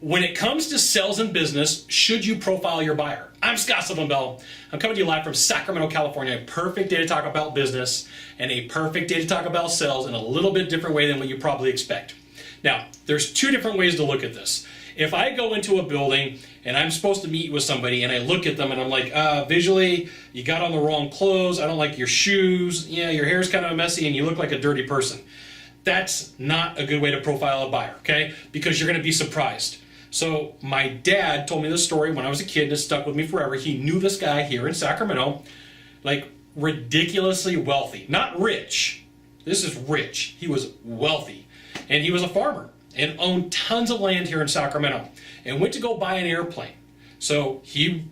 when it comes to sales and business, should you profile your buyer? I'm Sylvan Bell. I'm coming to you live from Sacramento, California. A perfect day to talk about business and a perfect day to talk about sales in a little bit different way than what you probably expect. Now, there's two different ways to look at this. If I go into a building and I'm supposed to meet with somebody and I look at them and I'm like, visually, you got on the wrong clothes, I don't like your shoes, yeah, your hair's kind of messy and you look like a dirty person. That's not a good way to profile a buyer, okay? Because you're gonna be surprised. So my dad told me this story when I was a kid and it stuck with me forever. He knew this guy here in Sacramento, like ridiculously wealthy. Not rich, this is rich. He was wealthy and he was a farmer and owned tons of land here in Sacramento and went to go buy an airplane. So he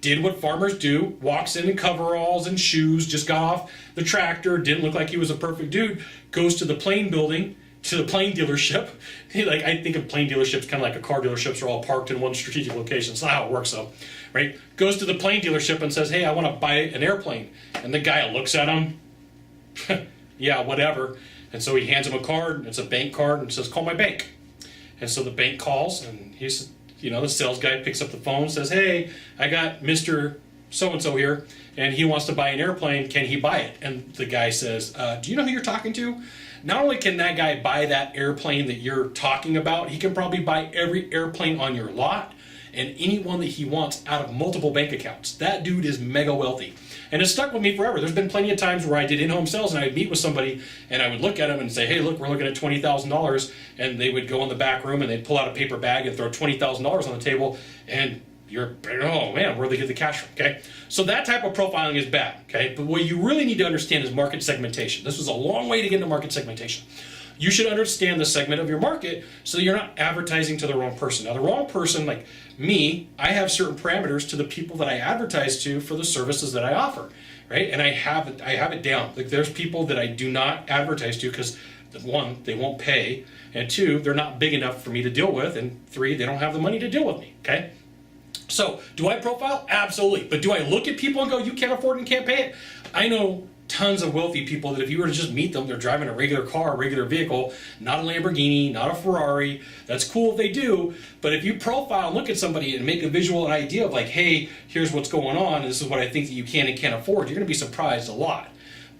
did what farmers do, walks in coveralls and shoes, just got off the tractor, didn't look like he was a perfect dude, goes to the plane building, to the plane dealership. I think of plane dealerships kind of like a car dealerships are all parked in one strategic location. It's not how it works though, right? Goes to the plane dealership and says, hey, I want to buy an airplane. And the guy looks at him, yeah, whatever. And so he hands him a card, it's a bank card, and says, call my bank. And so the bank calls, and he's, the sales guy picks up the phone, says, hey, I got Mr. So-and-so here, and he wants to buy an airplane, can he buy it? And the guy says, do you know who you're talking to? Not only can that guy buy that airplane that you're talking about, he can probably buy every airplane on your lot and any one that he wants out of multiple bank accounts. That dude is mega wealthy. And it's stuck with me forever. There's been plenty of times where I did in-home sales and I'd meet with somebody and I would look at them and say, hey, look, we're looking at $20,000. And they would go in the back room and they'd pull out a paper bag and throw $20,000 on the table. And you're, oh man, where'd they get the cash from, okay? So that type of profiling is bad, okay? But what you really need to understand is market segmentation. This was a long way to get into market segmentation. You should understand the segment of your market so that you're not advertising to the wrong person. Now the wrong person, like me, I have certain parameters to the people that I advertise to for the services that I offer, right? And I have it down. Like there's people that I do not advertise to because one, they won't pay, and two, they're not big enough for me to deal with, and three, they don't have the money to deal with me, okay? So, do I profile? Absolutely. But do I look at people and go, you can't afford it and can't pay it? I know tons of wealthy people that if you were to just meet them, they're driving a regular car, a regular vehicle, not a Lamborghini, not a Ferrari. That's cool if they do. But if you profile and look at somebody and make a visual idea of like, hey, here's what's going on, and this is what I think that you can and can't afford, you're going to be surprised a lot.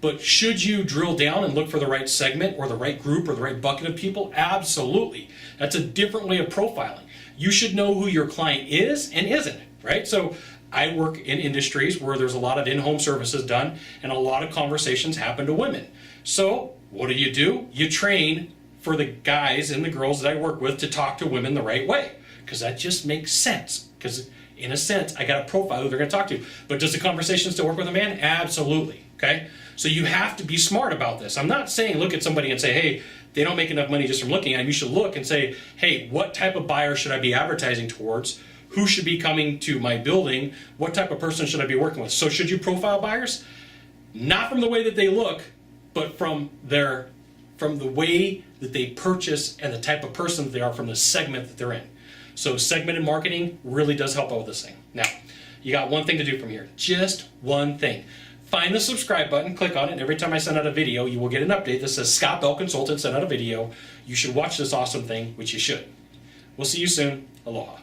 But should you drill down and look for the right segment or the right group or the right bucket of people? Absolutely. That's a different way of profiling. You should know who your client is and isn't, right? So I work in industries where there's a lot of in-home services done and a lot of conversations happen to women. So what do? You train for the guys and the girls that I work with to talk to women the right way, because that just makes sense. Because in a sense, I got a profile who they're going to talk to. But does the conversation still work with a man? Absolutely, okay? So you have to be smart about this. I'm not saying look at somebody and say, hey, they don't make enough money just from looking at them. You should look and say, hey, what type of buyer should I be advertising towards? Who should be coming to my building? What type of person should I be working with? So should you profile buyers? Not from the way that they look, but from the way that they purchase and the type of person that they are, from the segment that they're in. So segmented marketing really does help out with this thing. Now, you got one thing to do from here. Just one thing. Find the subscribe button, click on it, and every time I send out a video, you will get an update that says Scott Bell Consultant sent out a video. You should watch this awesome thing, which you should. We'll see you soon. Aloha.